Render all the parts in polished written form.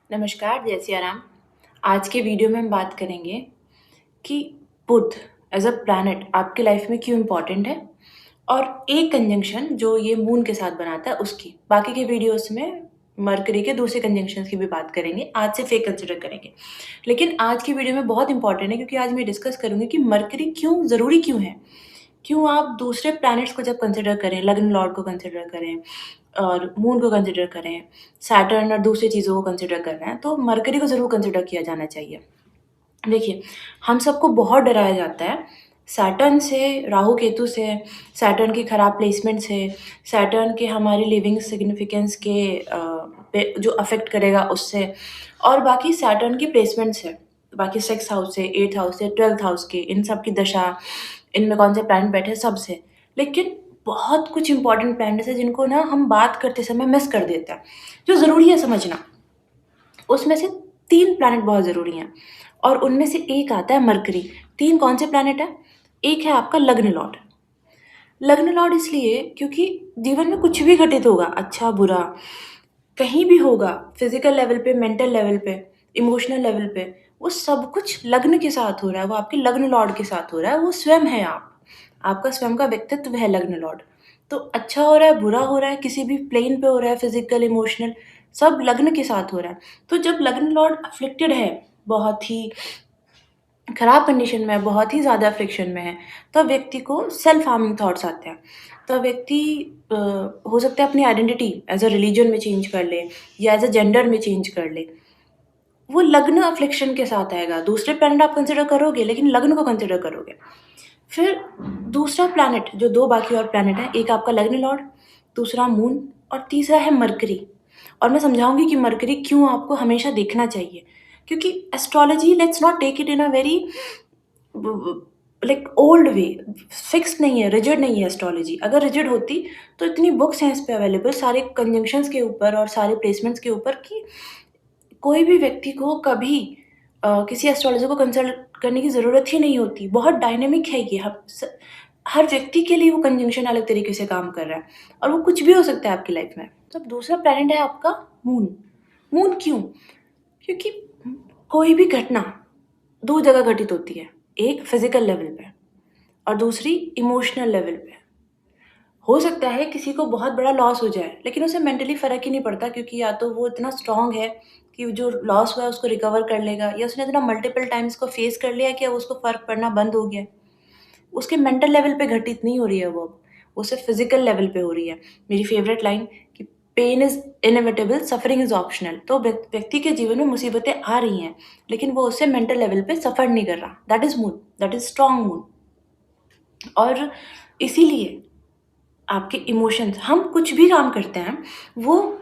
नमस्कार, जय सिया राम। आज के वीडियो में हम बात करेंगे कि बुध एज़ अ प्लैनेट आपकी लाइफ में क्यों इम्पोर्टेंट है और एक कंजंक्शन जो ये मून के साथ बनाता है उसकी। बाकी के वीडियोस में मरकरी के दूसरे कंजंक्शंस की भी बात करेंगे, आज सिर्फ एक कंसिडर करेंगे। लेकिन आज की वीडियो में बहुत इंपॉर्टेंट है क्योंकि आज मैं डिस्कस करूँगी कि मरकरी क्यों ज़रूरी क्यों है? क्यों आप दूसरे प्लैनेट्स को जब कंसिडर करें, लग्न लॉर्ड को कंसिडर करें और मून को कंसिडर करें, सैटर्न और दूसरी चीज़ों को कंसिडर कर रहे हैं, तो मरकरी को ज़रूर कंसिडर किया जाना चाहिए। देखिए, हम सबको बहुत डराया जाता है सैटर्न से, राहु केतु से, सैटर्न की खराब प्लेसमेंट से, सैटर्न के हमारी लिविंग सिग्निफिकेंस के पे जो अफ़ेक्ट करेगा उससे और बाकी सैटर्न की प्लेसमेंट से, बाकी 6th हाउस से, 8th हाउस से, 12th हाउस के, इन सब की दशा, इनमें कौन से प्लैनेट बैठे हैं, सबसे। लेकिन बहुत कुछ इम्पोर्टेंट प्लैनेट्स हैं जिनको ना हम बात करते समय मिस कर देते हैं, जो ज़रूरी है समझना। उसमें से 3 प्लैनेट बहुत ज़रूरी हैं और उनमें से एक आता है मरकरी। 3 कौन से प्लैनेट हैं? एक है आपका लग्न लॉर्ड। लग्न लॉर्ड इसलिए क्योंकि जीवन में कुछ भी घटित होगा, अच्छा बुरा, कहीं भी होगा, फिज़िकल लेवल पे, मेंटल लेवल पे, इमोशनल लेवल पे, वो सब कुछ लग्न के साथ हो रहा है, वो आपके लग्न लॉर्ड के साथ हो रहा है, वो स्वयं है आप। आपका स्वयं का व्यक्तित्व है लग्न लॉर्ड। तो अच्छा हो रहा है, बुरा हो रहा है, किसी भी प्लेन पे हो रहा है, फिज़िकल, इमोशनल, सब लग्न के साथ हो रहा है। तो जब लग्न लॉर्ड अफ़्लिक्टेड है, बहुत ही खराब कंडीशन में है, बहुत ही ज़्यादा अफ़्लिक्शन में है, तब व्यक्ति को सेल्फ हार्मिंग थॉट्स आते हैं। तब व्यक्ति हो सकता है अपनी आइडेंटिटी एज़ अ रिलीजन में चेंज कर ले या एज़ अ जेंडर में चेंज कर ले। वो लग्न अफ़्लिक्शन के साथ आएगा। दूसरे प्लैनेट आप कंसिडर करोगे लेकिन लग्न को कंसिडर करोगे। फिर दूसरा प्लैनेट जो 2 बाकी और प्लैनेट हैं, एक आपका लग्न लॉर्ड, दूसरा मून और तीसरा है मरकरी। और मैं समझाऊँगी कि मरकरी क्यों आपको हमेशा देखना चाहिए। क्योंकि astrology let's not take it in a very like old way, fixed नहीं है, रिजिड नहीं है एस्ट्रोलॉजी। अगर रिजिड होती तो इतनी बुक्स हैं इस पे अवेलेबल सारे कंजंक्शंस के ऊपर और सारे प्लेसमेंट्स के ऊपर कि कोई भी व्यक्ति को कभी किसी एस्ट्रोलॉजर को कंसल्ट करने की ज़रूरत ही नहीं होती। बहुत डायनामिक है ये, हर व्यक्ति के लिए वो कंजंक्शन अलग तरीके से काम कर रहा है और वो कुछ भी हो सकता है आपकी लाइफ में। तो अब दूसरा प्लैनेट है आपका मून। मून क्यों? क्योंकि कोई भी घटना 2 जगह घटित होती है, एक फिज़िकल लेवल पे और दूसरी इमोशनल लेवल पे। हो सकता है किसी को बहुत बड़ा लॉस हो जाए, लेकिन उसे मेंटली फ़र्क ही नहीं पड़ता क्योंकि या तो वो इतना स्ट्रॉन्ग है कि जो लॉस हुआ है उसको रिकवर कर लेगा या उसने इतना मल्टीपल टाइम्स को फेस कर लिया कि अब उसको फ़र्क पड़ना बंद हो गया है। उसके मेंटल लेवल पे घटित नहीं हो रही है वो सिर्फ़ फ़िज़िकल लेवल पे हो रही है। मेरी फ़ेवरेट लाइन कि pain is inevitable, suffering is optional. तो व्यक्ति के जीवन में मुसीबतें आ रही हैं, लेकिन वो उससे मेंटल लेवल पे सफ़र नहीं कर रहा। That is moon, that is strong moon. और इसीलिए आपके इमोशंस, हम कुछ भी काम करते हैं, वो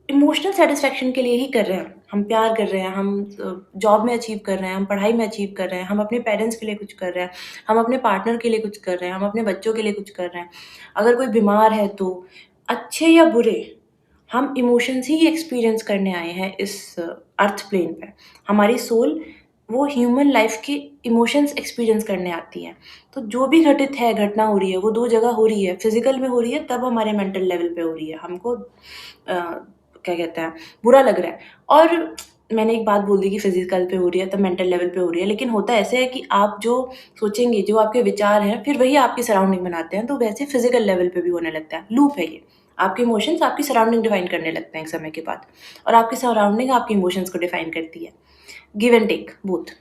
इमोशनल सैटिस्फैक्शन के लिए ही कर रहे हैं। हम प्यार कर रहे हैं, हम जॉब में अचीव कर रहे हैं, हम पढ़ाई में अचीव कर रहे हैं, हम अपने पेरेंट्स के लिए कुछ कर रहे हैं, हम अपने पार्टनर के लिए कुछ कर रहे हैं, हम अपने बच्चों के लिए कुछ कर रहे हैं। अगर कोई बीमार है तो अच्छे या बुरे, हम इमोशंस ही एक्सपीरियंस करने आए हैं इस अर्थ प्लेन पे। हमारी सोल वो ह्यूमन लाइफ के इमोशंस एक्सपीरियंस करने आती है। तो जो भी घटित है, घटना हो रही है, वो 2 जगह हो रही है, फिज़िकल में हो रही है तब हमारे मेंटल लेवल पे हो रही है। हमको क्या कहते हैं, बुरा लग रहा है। और मैंने एक बात बोल दी कि फिज़िकल पे हो रही है तब मेंटल लेवल पे हो रही है, लेकिन होता ऐसे है कि आप जो सोचेंगे, जो आपके विचार हैं, फिर वही आपकी सराउंडिंग बनाते हैं, तो वैसे फिज़िकल लेवल पे भी होने लगता है। लूप है ये। आपके इमोशंस आपकी सराउंडिंग डिफाइन करने लगते हैं एक समय के बाद और आपकी सराउंडिंग आपके इमोशंस को डिफाइन करती है। Give and take both.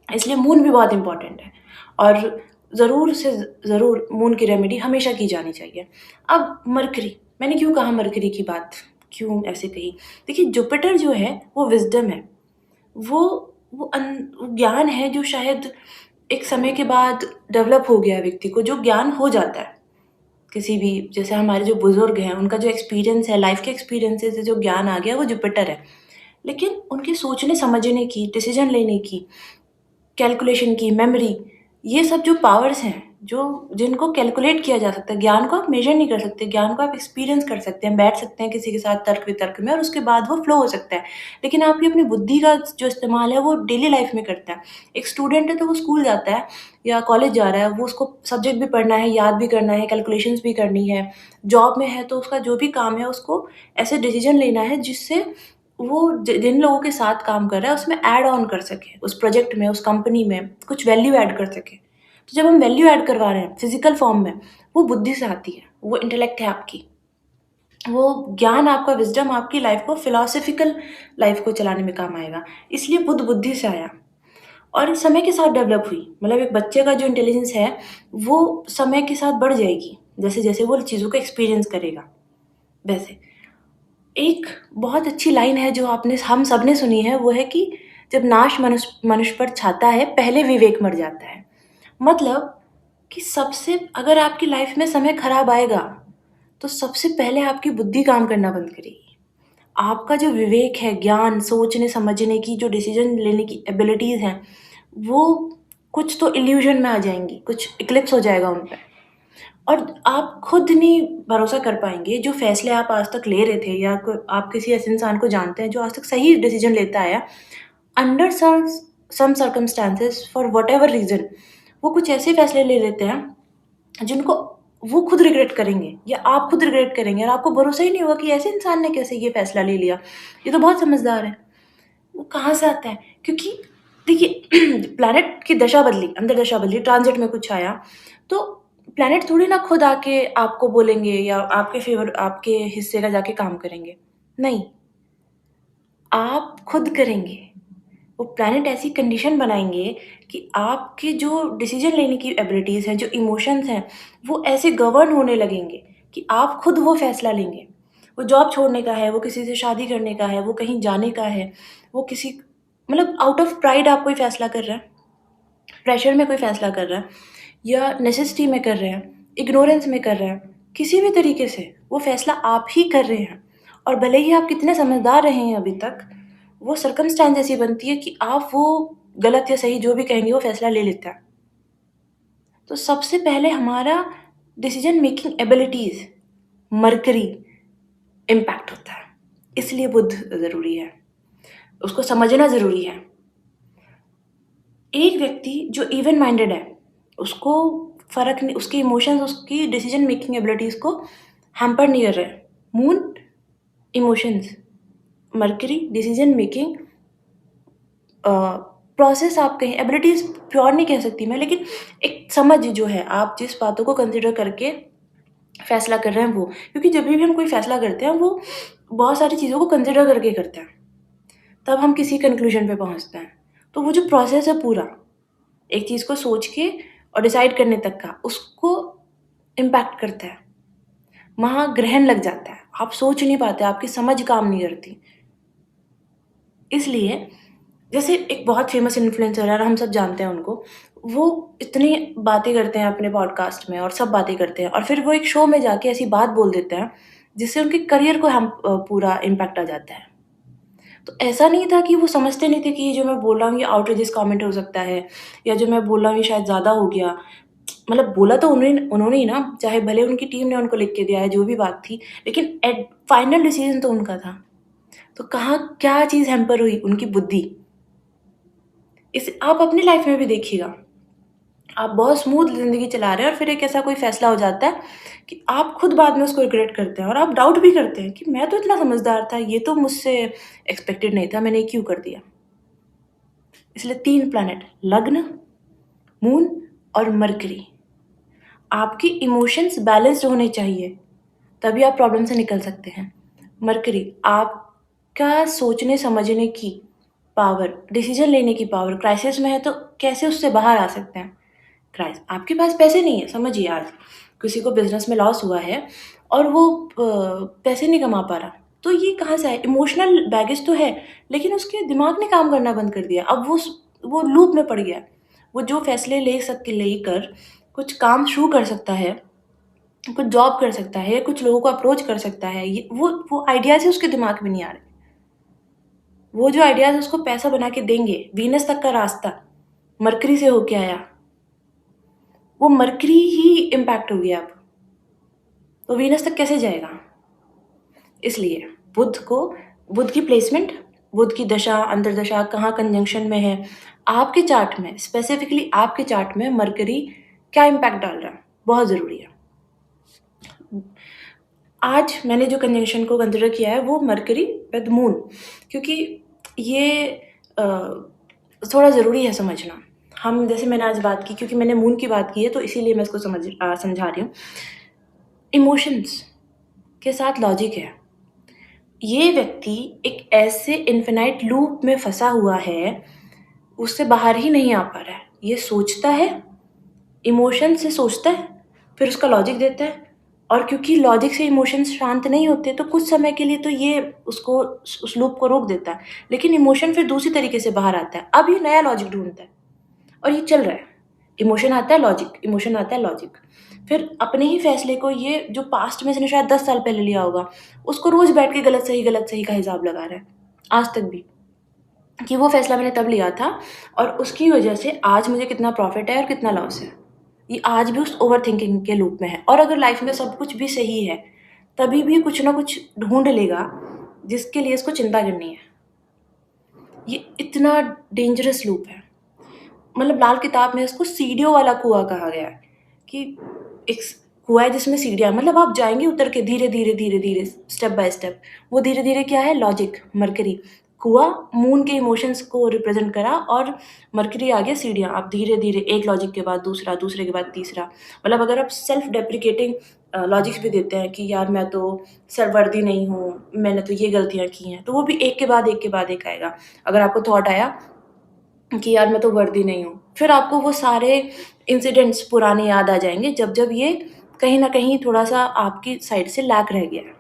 इसलिए मून भी बहुत इम्पोर्टेंट है और ज़रूर से ज़रूर मून की रेमेडी हमेशा की जानी चाहिए। अब मरकरी, मैंने क्यों कहा मरकरी की बात, क्यों ऐसे कही? देखिए, जुपिटर जो है वो विज़डम है। वो वो ज्ञान है जो शायद एक समय के बाद डेवलप हो गया व्यक्ति को, जो ज्ञान हो जाता है। किसी भी, जैसे हमारे जो बुज़ुर्ग हैं, उनका जो एक्सपीरियंस है, लाइफ़ के एक्सपीरियंसेस से जो ज्ञान आ गया, वो जुपिटर है। लेकिन उनके सोचने-समझने की, डिसीज़न लेने की, कैलकुलेशन की, मेमोरी, ये सब जो पावर्स हैं, जो जिनको कैलकुलेट किया जा सकता है, ज्ञान को आप मेज़र नहीं कर सकते, ज्ञान को आप एक्सपीरियंस कर सकते हैं, बैठ सकते हैं किसी के साथ तर्क-वितर्क में और उसके बाद वो फ्लो हो सकता है। लेकिन आपकी अपनी बुद्धि का जो इस्तेमाल है, वो डेली लाइफ़ में करता है। एक स्टूडेंट है तो वो स्कूल जाता है या कॉलेज जा रहा है, वो उसको सब्जेक्ट भी पढ़ना है, याद भी करना है, कैलकुलेशंस भी करनी है। जॉब में है तो उसका जो भी काम है, उसको ऐसे डिसीज़न लेना है जिससे वो जिन लोगों के साथ काम कर रहा है उसमें ऐड ऑन कर सके, उस प्रोजेक्ट में, उस कंपनी में कुछ वैल्यू ऐड कर सके। तो जब हम वैल्यू ऐड करवा रहे हैं फिजिकल फॉर्म में, वो बुद्धि से आती है, वो इंटेलेक्ट है आपकी, वो ज्ञान आपका, विजडम आपकी लाइफ को, फिलोसफिकल लाइफ को चलाने में काम आएगा। इसलिए बुद्ध बुद्धि से आया और समय के साथ डेवलप हुई। मतलब एक बच्चे का जो इंटेलिजेंस है वो समय के साथ बढ़ जाएगी, जैसे जैसे वो चीज़ों को एक्सपीरियंस करेगा। वैसे एक बहुत अच्छी लाइन है जो आपने हम सब ने सुनी है, वो है कि जब नाश मनुष्य मनुष्य पर छाता है पहले विवेक मर जाता है। मतलब कि सबसे, अगर आपकी लाइफ में समय खराब आएगा तो सबसे पहले आपकी बुद्धि काम करना बंद करेगी। आपका जो विवेक है, ज्ञान, सोचने समझने की, जो डिसीजन लेने की एबिलिटीज़ हैं, वो कुछ तो इल्यूजन में आ जाएंगी, कुछ इक्लिप्स हो जाएगा उन पे। और आप खुद नहीं भरोसा कर पाएंगे जो फैसले आप आज तक ले रहे थे, या आप किसी ऐसे इंसान को जानते हैं जो आज तक सही डिसीजन लेता आया, under some circumstances for whatever reason वो कुछ ऐसे फैसले ले लेते हैं जिनको वो खुद रिग्रेट करेंगे या आप खुद रिग्रेट करेंगे, और आपको भरोसा ही नहीं होगा कि ऐसे इंसान ने कैसे ये फैसला ले लिया, ये तो बहुत समझदार है। वो कहाँ से आता है? क्योंकि देखिए प्लैनेट की दशा बदली, अंदर दशा बदली, ट्रांजिट में कुछ आया, तो प्लैनेट थोड़ी ना खुद आके आपको बोलेंगे या आपके फेवर, आपके हिस्से का जाके काम करेंगे। नहीं, आप खुद करेंगे। वो प्लैनेट ऐसी कंडीशन बनाएँगे कि आपके जो डिसीज़न लेने की एबिलिटीज़ हैं, जो इमोशंस हैं, वो ऐसे गवर्न होने लगेंगे कि आप खुद वो फ़ैसला लेंगे। वो जॉब छोड़ने का है, वो किसी से शादी करने का है, वो कहीं जाने का है, वो किसी, मतलब आउट ऑफ प्राइड आप कोई फ़ैसला कर रहे हैं, प्रेशर में कोई फ़ैसला कर रहे हैं या नेसेसिटी में कर रहे हैं, इग्नोरेंस में कर रहे हैं, किसी भी तरीके से वो फ़ैसला आप ही कर रहे हैं। और भले ही आप कितने समझदार रहे हैं अभी तक, वो सर्कमस्टेंस ऐसी बनती है कि आप वो गलत या सही जो भी कहेंगे वो फ़ैसला ले लेते हैं। तो सबसे पहले हमारा decision making abilities, mercury impact होता है। इसलिए बुद्ध ज़रूरी है, उसको समझना ज़रूरी है। एक व्यक्ति जो इवन माइंडेड है, उसको फ़र्क नहीं, उसके इमोशंस उसकी डिसीज़न मेकिंग एबिलिटीज़ को हैम्पर नहीं कर रहे हैं। Moon emotions, mercury decision making process, आप कहें एबिलिटीज़, प्योर नहीं कह सकती मैं, लेकिन एक समझ जो है, आप जिस बातों को कंसिडर करके फ़ैसला कर रहे हैं वो। क्योंकि जब भी हम कोई फ़ैसला करते हैं वो बहुत सारी चीज़ों को कंसिडर करके करते हैं, तब हम किसी कंक्लूजन पे पहुँचते हैं। तो वो जो प्रोसेस है पूरा, एक चीज़ को सोच के और डिसाइड करने तक का, उसको इम्पैक्ट करता है। वहाँ ग्रहण लग जाता है, आप सोच नहीं पाते, आपकी समझ काम नहीं करती। इसलिए जैसे एक बहुत फ़ेमस इन्फ्लुएंसर है और हम सब जानते हैं उनको, वो इतनी बातें करते हैं अपने पॉडकास्ट में और सब बातें करते हैं, और फिर वो एक शो में जाके ऐसी बात बोल देते हैं, जिससे उनके करियर को पूरा इम्पैक्ट आ जाता है। तो ऐसा नहीं था कि वो समझते नहीं थे कि ये जो मैं बोल रहा हूँ ये आउटरेजियस कमेंट हो सकता है, या जो मैं बोल रहा हूँ ये शायद ज़्यादा हो गया। मतलब बोला तो उन्होंने ही ना, चाहे भले उनकी टीम ने उनको लिख के दिया है, जो भी बात थी, लेकिन एट फाइनल डिसीज़न तो उनका था। तो कहाँ क्या चीज़ हैम्पर हुई? उनकी बुद्धि। इस आप अपनी लाइफ में भी देखिएगा, आप बहुत स्मूथ ज़िंदगी चला रहे हैं और फिर एक ऐसा कोई फ़ैसला हो जाता है कि आप खुद बाद में उसको रिग्रेट करते हैं और आप डाउट भी करते हैं कि मैं तो इतना समझदार था, ये तो मुझसे एक्सपेक्टेड नहीं था, मैंने ये क्यों कर दिया? इसलिए 3 प्लैनेट, लग्न, मून और मरकरी, आपके इमोशंस बैलेंस्ड होने चाहिए, तभी आप प्रॉब्लम से निकल सकते हैं। मरकरी, आपका सोचने समझने की पावर, डिसीज़न लेने की पावर, क्राइसिस में है तो कैसे उससे बाहर आ सकते हैं? आपके पास पैसे नहीं है, समझिए आज किसी को बिज़नेस में लॉस हुआ है और वो पैसे नहीं कमा पा रहा, तो ये कहाँ से आया? इमोशनल बैगेज तो है, लेकिन उसके दिमाग ने काम करना बंद कर दिया। अब वो लूप में पड़ गया। वो जो फैसले लेकर कुछ काम शुरू कर सकता है, कुछ जॉब कर सकता है, कुछ लोगों को अप्रोच कर सकता है, ये वो आइडियाज़ ही उसके दिमाग में नहीं आ रहे। वो जो आइडियाज़ उसको पैसा बना के देंगे, वीनस तक का रास्ता मरकरी से होके आया, वो मरकरी ही इम्पैक्ट हो गया अब, तो वीनस तक कैसे जाएगा? इसलिए बुध की प्लेसमेंट, बुध की दशा, अंतर्दशा कहाँ कंजंक्शन में है, आपके चार्ट में, स्पेसिफिकली आपके चार्ट में मरकरी क्या इम्पैक्ट डाल रहा है, बहुत ज़रूरी है। आज मैंने जो कंजंक्शन को कंसिडर किया है वो मरकरी विद मून, क्योंकि ये थोड़ा ज़रूरी है समझना। हम जैसे मैंने आज बात की, क्योंकि मैंने मून की बात की है तो इसीलिए मैं इसको समझा रही हूँ। इमोशंस के साथ लॉजिक है। ये व्यक्ति एक ऐसे इन्फिनाइट लूप में फँसा हुआ है, उससे बाहर ही नहीं आ पा रहा है। ये सोचता है, इमोशन से सोचता है, फिर उसका लॉजिक देता है, और क्योंकि लॉजिक से इमोशंस शांत नहीं होते तो कुछ समय के लिए तो ये उसको उस लूप को रोक देता है, लेकिन इमोशन फिर दूसरी तरीके से बाहर आता है। अब ये नया लॉजिक ढूँढता है और ये चल रहा है। इमोशन आता है, लॉजिक, इमोशन आता है, लॉजिक। फिर अपने ही फैसले को ये जो पास्ट में इसने शायद 10 साल पहले लिया होगा, उसको रोज़ बैठ के गलत सही का हिसाब लगा रहा है, आज तक भी, कि वो फैसला मैंने तब लिया था और उसकी वजह से आज मुझे कितना प्रॉफ़िट है और कितना लॉस है। ये आज भी उस ओवरथिंकिंग के लूप में है, और अगर लाइफ़ में सब कुछ भी सही है, तभी भी कुछ ना कुछ ढूँढ लेगा, जिसके लिए इसको चिंता करनी है। ये इतना डेंजरस लूप है। मतलब लाल किताब में इसको सीढ़ियों वाला कुआँ कहा गया है, कि एक कुआँ है जिसमें सीढ़ियाँ, मतलब आप जाएँगे उतर के धीरे-धीरे, स्टेप बाय स्टेप। वो धीरे-धीरे क्या है? Logic, mercury. कुआँ मून के इमोशंस को रिप्रेज़ेंट करा, और मरकरी आ गया सीढ़ियाँ। आप धीरे-धीरे एक लॉजिक के बाद दूसरा, दूसरे के बाद तीसरा। मतलब अगर आप सेल्फ डेप्रिकेटिंग लॉजिक्स भी देते हैं कि यार मैं तो सर्ववर्दी नहीं हूँ, मैंने तो ये गलतियाँ की हैं, तो वो भी एक के बाद एक के बाद एक आएगा। अगर आपको थॉट आया कि यार मैं तो वर्दी नहीं हूँ, फिर आपको वो सारे इंसिडेंट्स पुराने याद आ जाएँगे, जब ये कहीं न कहीं थोड़ा-सा आपकी साइड से लैक रह गया है।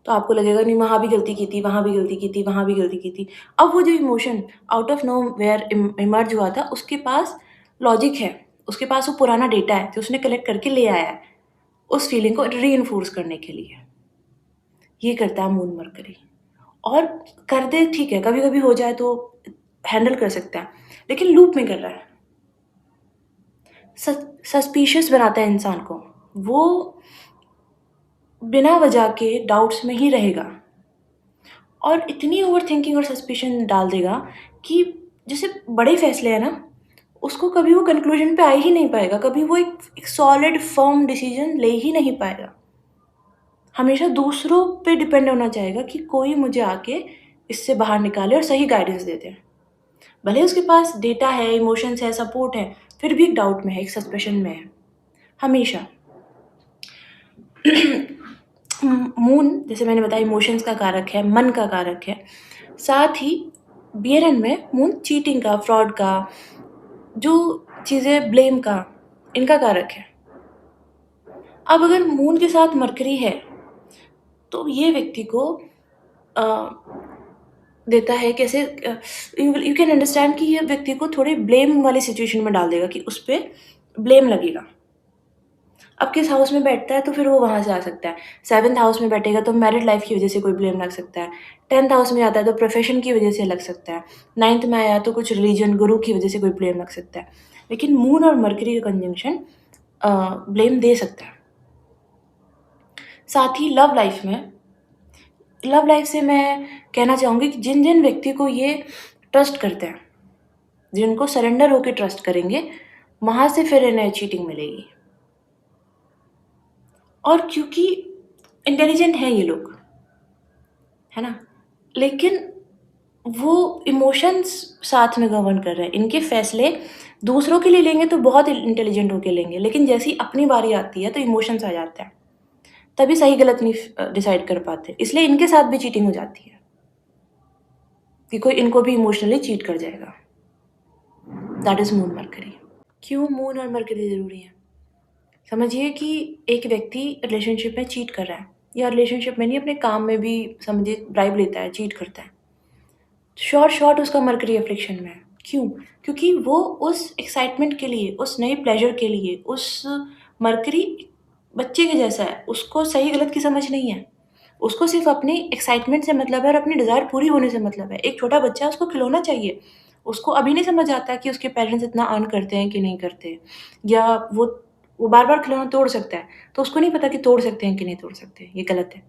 तो आपको लगेगा नहीं, वहाँ भी गलती की थी, वहाँ भी गलती की थी, वहाँ भी गलती की थी। अब वो जो emotion out of nowhere emerge हुआ था, उसके पास लॉजिक है, उसके पास वो पुराना डेटा है जो उसने कलेक्ट करके ले आया है, उस फीलिंग को रीइन्फोर्स करने के लिए। ये करता है मून मरकरी। और कर दे ठीक है, कभी-कभी हो जाए तो हैंडल कर सकता है, लेकिन लूप में कर रहा है। सस्पिशियस बनाता है इंसान को। वो बिना वजह के डाउट्स में ही रहेगा, और इतनी ओवरथिंकिंग और सस्पिशन डाल देगा कि जैसे बड़े फैसले हैं ना, उसको कभी वो कंक्लूजन पे आ ही नहीं पाएगा, कभी वो एक सॉलिड फर्म डिसीजन ले ही नहीं पाएगा। हमेशा दूसरों पे डिपेंड होना चाहेगा कि कोई मुझे आके इससे बाहर निकाले और सही गाइडेंस दे दे। भले उसके पास डेटा है, इमोशंस है, सपोर्ट है, फिर भी एक डाउट में है, एक सस्पेशन में है, हमेशा। मून जैसे मैंने बताया इमोशंस का कारक है, मन का कारक है। साथ ही बीएरएन में मून चीटिंग का, फ्रॉड का, जो चीज़ें ब्लेम का, इनका कारक है। अब अगर मून के साथ मरकरी है, तो ये व्यक्ति को अ, देता है कैसे, यू कैन अंडरस्टैंड कि ये व्यक्ति को थोड़े ब्लेम वाली सिचुएशन में डाल देगा, कि उस पे ब्लेम लगेगा। अब किस हाउस में बैठता है तो फिर वो वहाँ से आ सकता है। 7th हाउस में बैठेगा तो मैरिड लाइफ़ की वज़ह से कोई ब्लेम लग सकता है। 10th हाउस में आता है तो प्रोफ़ेशन की वज़ह से लग सकता है। 9th में आया तो कुछ रिलीजन, गुरु की वज़ह से कोई ब्लेम लग सकता है। लेकिन मून और मरकरी का कंजंक्शन ब्लेम दे सकता है। साथ ही लव लाइफ़ से मैं कहना चाहूँगी कि जिन-जिन व्यक्ति को ये ट्रस्ट करते हैं, जिनको सरेंडर होके ट्रस्ट करेंगे, वहाँ से फिर इन्हें चीटिंग मिलेगी। और क्योंकि इंटेलिजेंट हैं ये लोग, है ना? लेकिन वो इमोशंस साथ में गवर्न कर रहे हैं। इनके फैसले दूसरों के लिए लेंगे तो बहुत इंटेलिजेंट होके लेंगे, लेकिन जैसे ही अपनी बारी आती है तो इमोशंस आ जाते हैं। तभी सही गलत नहीं डिसाइड कर पाते। इसलिए इनके साथ भी चीटिंग हो जाती है, कि कोई इनको भी इमोशनली चीट कर जाएगा। That is moon mercury. क्यों मून और मरकरी ज़रूरी है? समझिए कि एक व्यक्ति रिलेशनशिप में चीट कर रहा है, या रिलेशनशिप में नहीं, अपने काम में भी समझिए ब्राइब लेता है, चीट करता है। शॉर्ट उसका मरकरी अफ़्लिक्शन में है। क्यों? क्योंकि वो उस एक्साइटमेंट के लिए, उस नए प्लेज़र के लिए, उस मरकरी बच्चे के जैसा है, उसको सही गलत की समझ नहीं है। उसको सिर्फ़ अपनी एक्साइटमेंट से मतलब है और अपनी डिज़ायर पूरी होने से मतलब है। एक छोटा बच्चा है, उसको खिलौना चाहिए। उसको अभी नहीं समझ आता कि उसके पेरेंट्स इतना अर्न करते हैं कि नहीं करते, या वो बार-बार खिलौना तोड़ सकता है, तो उसको नहीं पता कि तोड़ सकते हैं कि नहीं तोड़ सकते, ये गलत है।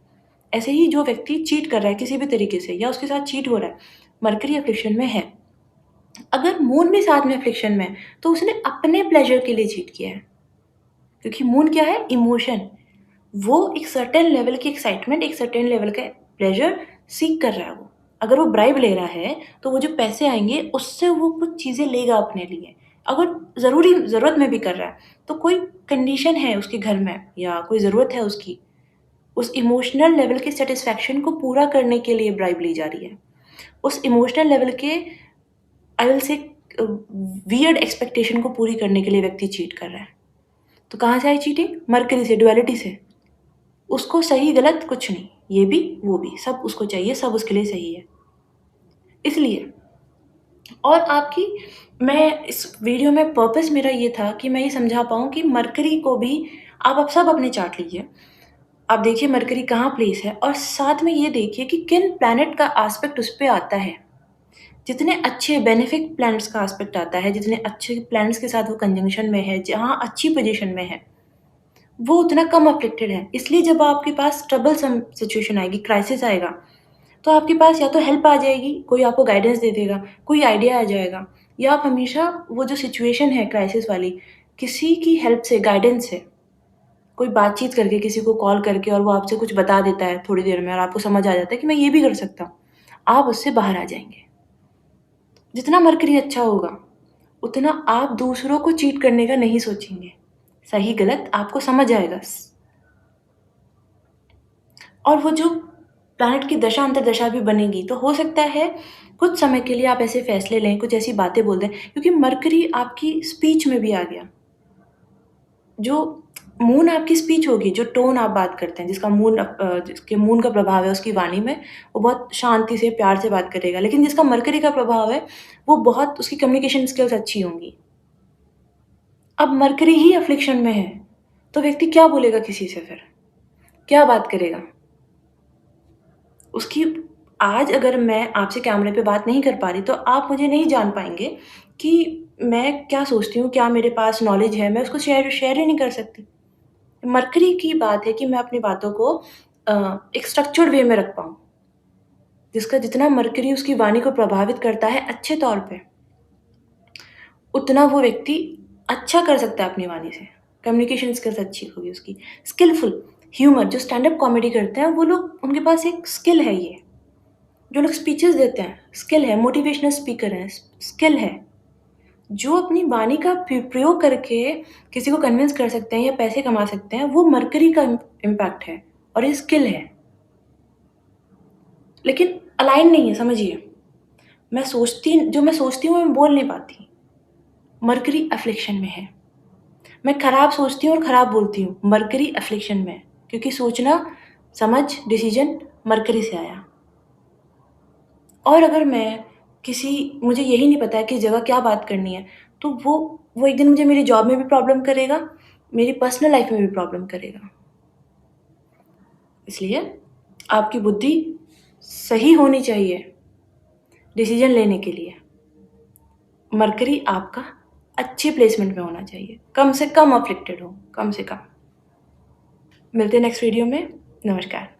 ऐसे ही जो व्यक्ति चीट कर रहा है किसी भी तरीके से, या उसके साथ चीट हो रहा है, मरकरी अफ़्लिक्शन में है। अगर मून भी साथ में अफ़्लिक्शन में है, तो उसने अपने प्लेज़र के लिए चीट किया है। क्योंकि मून क्या है? इमोशन। वो एक सर्टेन लेवल की एक्साइटमेंट, एक सर्टेन लेवल का प्लेज़र सीक कर रहा है वो। अगर वो ब्राइब ले रहा है, तो वो जो पैसे आएँगे उससे वो कुछ चीज़ें लेगा अपने लिए। अगर ज़रूरत में भी कर रहा है, तो कोई कंडीशन है उसके घर में या कोई ज़रूरत है उसकी, उस इमोशनल लेवल की सैटिस्फैक्शन को पूरा करने के लिए ब्राइब ली जा रही है। उस इमोशनल लेवल के I will say weird expectation को पूरी करने के लिए व्यक्ति चीट कर रहा है। तो कहाँ से आई चीटिंग? मरकरी से, डुअलिटी से। उसको सही गलत कुछ नहीं, ये भी वो भी, सब उसको चाहिए, सब उसके लिए सही है। इसलिए और आपकी मैं इस वीडियो में पर्पस मेरा ये था कि मैं ये समझा पाऊँ कि मरकरी को भी आप अब सब अपने चार्ट लीजिए। आप देखिए मरकरी कहाँ प्लेस है और साथ में ये देखिए कि किन प्लैनेट का एस्पेक्ट उस पे आता है। जितने अच्छे बेनिफिक प्लैनेट्स का एस्पेक्ट आता है, जितने अच्छे प्लैनेट्स के साथ वो कंजंक्शन में है, जहाँ अच्छी पोज़ीशन में है, वो उतना कम अफ़्लिक्टेड है। इसलिए जब आपके पास ट्रबलसम सिचुएशन आएगी, क्राइसिस आएगा, तो आपके पास या तो हेल्प आ जाएगी, कोई आपको गाइडेंस दे देगा, कोई आइडिया आ जाएगा, या आप हमेशा वो जो सिचुएशन है क्राइसिस वाली, किसी की हेल्प से, गाइडेंस से, कोई बातचीत करके, किसी को कॉल करके और वो आपसे कुछ बता देता है थोड़ी देर में और आपको समझ आ जाता है कि मैं ये भी कर सकता हूँ, आप उससे बाहर आ जाएँगे। जितना मरकरी अच्छा होगा, उतना आप दूसरों को चीट करने का नहीं सोचेंगे। सही गलत आपको समझ आएगा। और वो जो प्लैनेट की दशा अंतर्दशा भी बनेगी, तो हो सकता है कुछ समय के लिए आप ऐसे फैसले लें, कुछ ऐसी बातें बोल दें, क्योंकि मरकरी आपकी स्पीच में भी आ गया। जो मून आपकी स्पीच होगी, जो टोन आप बात करते हैं, जिसके मून का प्रभाव है उसकी वाणी में, वो बहुत शांति से, प्यार से बात करेगा। लेकिन जिसका मरकरी का प्रभाव है, वो बहुत उसकी कम्युनिकेशन स्किल्स अच्छी होंगी। अब मरकरी ही अफ़्लिक्शन में है, तो व्यक्ति क्या बोलेगा किसी से फिर? क्या बात करेगा? उसकी आज अगर मैं आपसे कैमरे पे बात नहीं कर पा रही, तो आप मुझे नहीं जान पाएँगे कि मैं क्या सोचती हूँ, क्या मेरे पास नॉलेज है, मैं उसको शेयर ही नहीं कर सकती। मरकरी की बात है कि मैं अपनी बातों को एक स्ट्रक्चर्ड वे में रख पाऊँ, जिसका जितना मरकरी उसकी वाणी को प्रभावित करता है अच्छे तौर पे, उतना वो व्यक्ति अच्छा कर सकता है अपनी वाणी से। कम्युनिकेशन स्किल्स अच्छी होगी उसकी। स्किलफुल, ह्यूमर, जो स्टैंड अप कॉमेडी करते हैं, वो लोग उनके पास एक स्किल है ये। जो लोग स्पीचेज़ देते हैं, स्किल है, मोटिवेशनल स्पीकर हैं, स्किल है। जो अपनी वाणी का प्रयोग करके किसी को कन्विंस कर सकते हैं या पैसे कमा सकते हैं, वो मरकरी का इम्पैक्ट है और ये स्किल है। लेकिन अलाइन नहीं है, समझिए। जो मैं सोचती हूँ, मैं बोल नहीं पाती। मरकरी अफ़्लिक्शन में है। मैं खराब सोचती हूँ और खराब बोलती हूँ, मरकरी अफ़्लिक्शन में है। क्योंकि सोचना, समझ, डिसीज़न मरकरी से आया। और अगर मैं मुझे यही नहीं पता है किस जगह क्या बात करनी है, तो वो एक दिन मुझे मेरी जॉब में भी प्रॉब्लम करेगा, मेरी पर्सनल लाइफ़ में भी प्रॉब्लम करेगा। इसलिए आपकी बुद्धि सही होनी चाहिए डिसीज़न लेने के लिए। मरकरी आपका अच्छी प्लेसमेंट में होना चाहिए, कम से कम अफ़्लिक्टेड हो, कम से कम। मिलते हैं नेक्स्ट वीडियो में। नमस्कार।